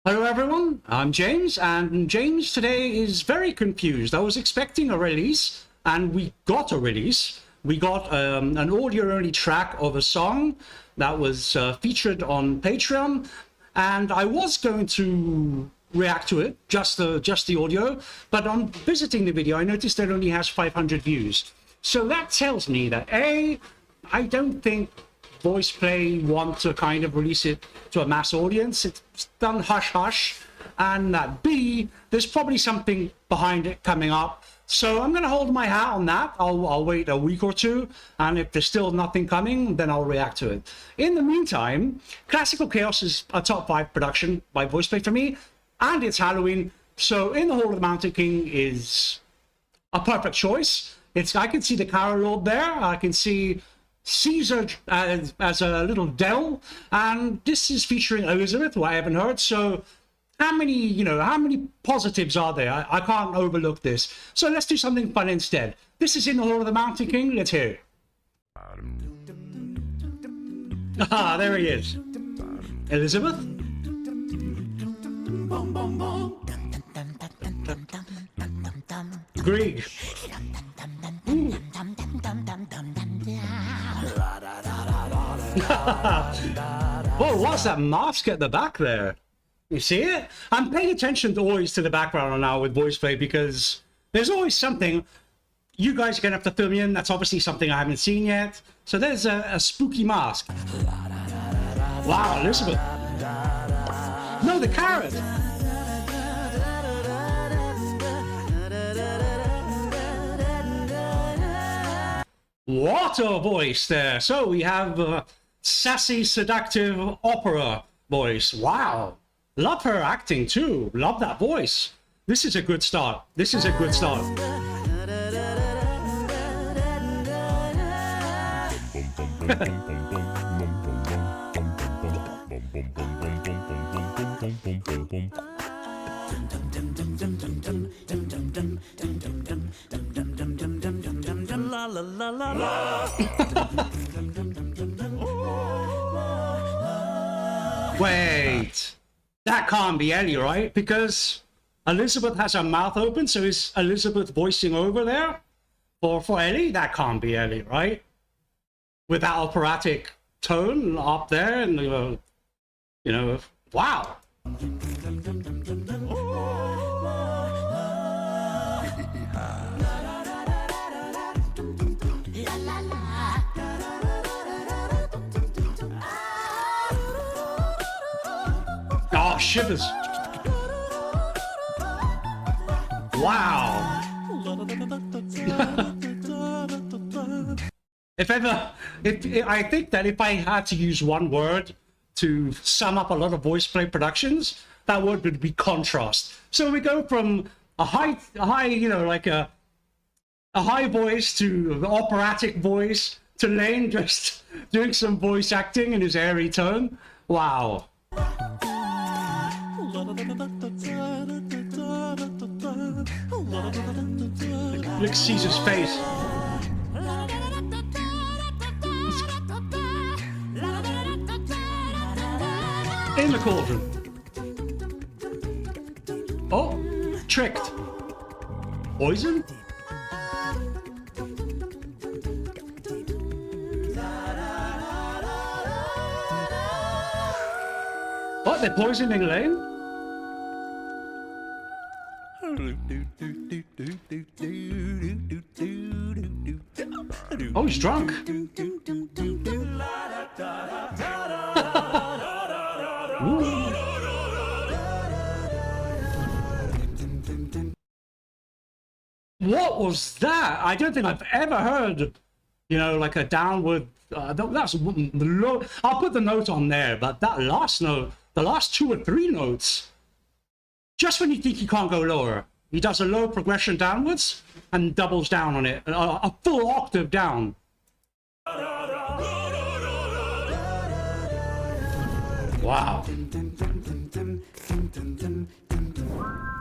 Hello everyone, I'm James, and James today is very confused. I was expecting a release, and we got a release. We got an audio-only track of a song that was featured on Patreon, and I was going to react to it, just the audio, but on visiting the video, I noticed that it only has 500 views. So that tells me that A, I don't think Voiceplay want to kind of release it to a mass audience. It's done hush-hush. And B, there's probably something behind it coming up. So I'm going to hold my hat on that. I'll wait a week or two. And if there's still nothing coming, then I'll react to it. In the meantime, Classical Chaos is a top 5 production by Voiceplay for me. And it's Halloween. So In the Hall of the Mountain King is a perfect choice. I can see the Carol Lord there. I can see Caesar as a little Dell, and this is featuring Elizabeth, who I haven't heard. So how many positives are there? I can't overlook this. So let's do something fun instead. This is In the Hall of the Mountain King. Let's hear it. Ah, there he is. Elizabeth. Grieg. Oh, what's that mask at the back there? You see it? I'm paying attention always to the background now with Voiceplay because there's always something. You guys are going to have to fill me in. That's obviously something I haven't seen yet. So there's a spooky mask. Wow, Elizabeth. No, the carrot. What a voice there. So we have sassy, seductive opera voice. Wow. Love her acting too. Love that voice. This is a good start. This is a good start. La la la la la. Wait, that can't be Ellie, right? Because Elizabeth has her mouth open, so is Elizabeth voicing over there for Ellie? That can't be Ellie, right? With that operatic tone up there, and wow. Oh, shivers. Wow. I think that if I had to use one word to sum up a lot of Voiceplay productions, that word would be contrast. So we go from a high, like a high voice to the operatic voice to Lane just doing some voice acting in his airy tone. Wow. Look at Caesar's face. In the cauldron. Oh, tricked. Poison? What, they're poisoning Lane? Oh, he's drunk. What was that? I don't think I've ever heard, like a downward. That's low. I'll put the note on there, but that last note, the last 2 or 3 notes, just when you think you can't go lower, he does a low progression downwards and doubles down on it, a full octave down. Wow.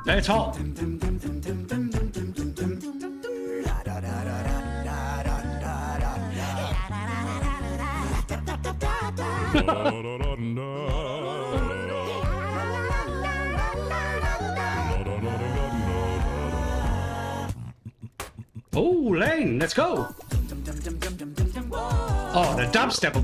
It's hot. Oh, Lane, let's go. Oh, the dubstep.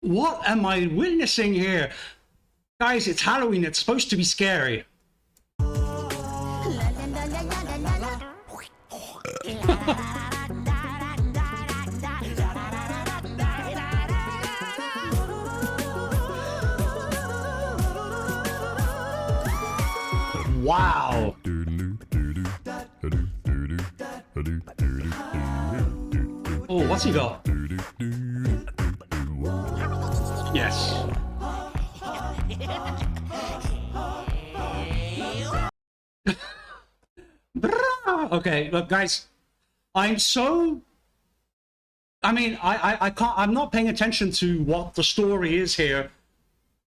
What am I witnessing here? Guys, it's Halloween. It's supposed to be scary. Wow. Oh, what's he got? Yes. Okay, look, guys, I mean, I can't, I'm not paying attention to what the story is here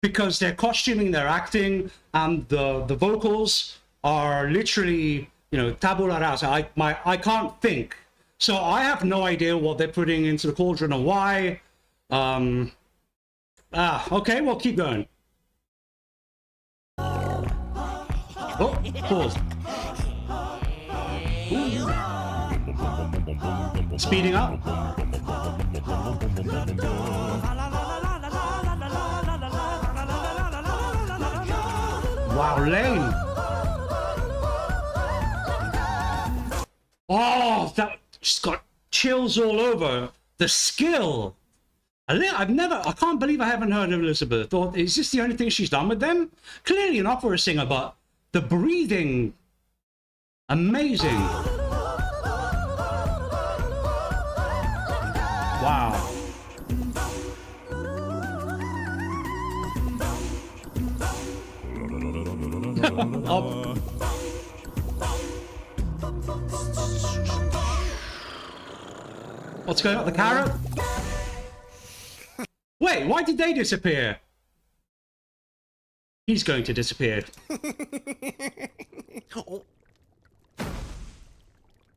because their costuming, their acting, and the vocals are literally, you know, tabula rasa. I can't think. So I have no idea what they're putting into the cauldron or why. Okay, well, keep going. Oh, pause. Ooh. Speeding up. Wow, Lane. Oh, that just got chills all over. The skill. I can't believe I haven't heard of Elizabeth. Or is this the only thing she's done with them? Clearly an opera singer, but the breathing, amazing. Wow. Oh. What's going on? The carrot? Wait, why did they disappear? He's going to disappear.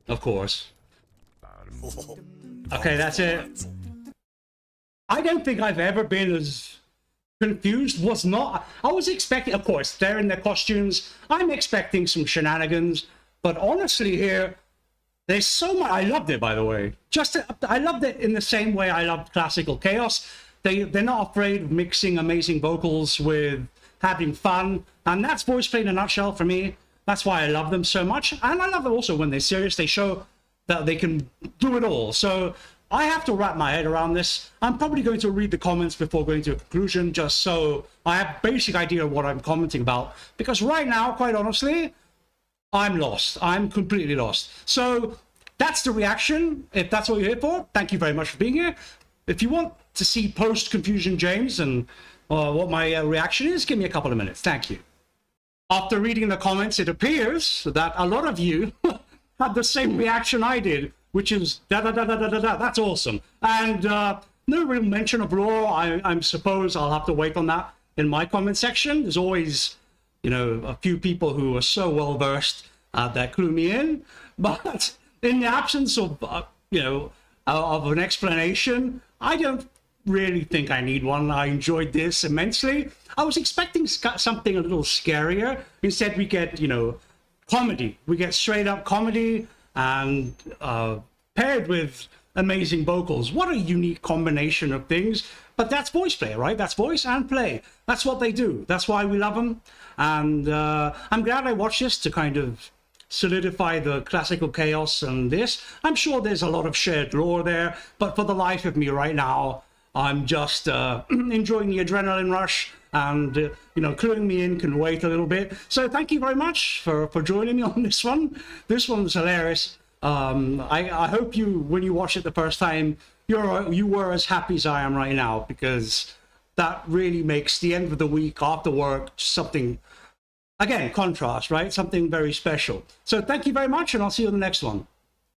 Of course. Okay, that's it. I don't think I've ever been as confused. I was expecting, of course, they're in their costumes. I'm expecting some shenanigans. But honestly here, there's so much. I loved it, by the way. I loved it in the same way I loved classical chaos. They're not afraid of mixing amazing vocals with having fun. And that's Voiceplay in a nutshell for me. That's why I love them so much. And I love it also when they're serious. They show that they can do it all. So I have to wrap my head around this. I'm probably going to read the comments before going to a conclusion, just so I have a basic idea of what I'm commenting about. Because right now, quite honestly, I'm lost. I'm completely lost. So that's the reaction. If that's what you're here for, thank you very much for being here. If you want to see post-confusion James and what my reaction is, give me a couple of minutes. Thank you. After reading the comments, it appears that a lot of you had the same reaction I did, which is da-da-da-da-da-da. That's awesome. And no real mention of lore. I suppose I'll have to wait on that in my comment section. There's always, you know, a few people who are so well-versed that clue me in. But in the absence of, you know, of an explanation, I don't really think I need one. I enjoyed this immensely. I was expecting something a little scarier. Instead, we get, you know, comedy. We get straight up comedy and paired with amazing vocals. What a unique combination of things. But that's Voiceplay, right? That's voice and play. That's what they do. That's why we love them. And I'm glad I watched this to kind of solidify the classical chaos and this. I'm sure there's a lot of shared lore there, but for the life of me right now, I'm just enjoying the adrenaline rush and, you know, cluing me in can wait a little bit. So thank you very much for joining me on this one. This one's hilarious. I hope you, when you watch it the first time, you were as happy as I am right now, because that really makes the end of the week after work something, again, contrast, right? Something very special. So thank you very much, and I'll see you on the next one.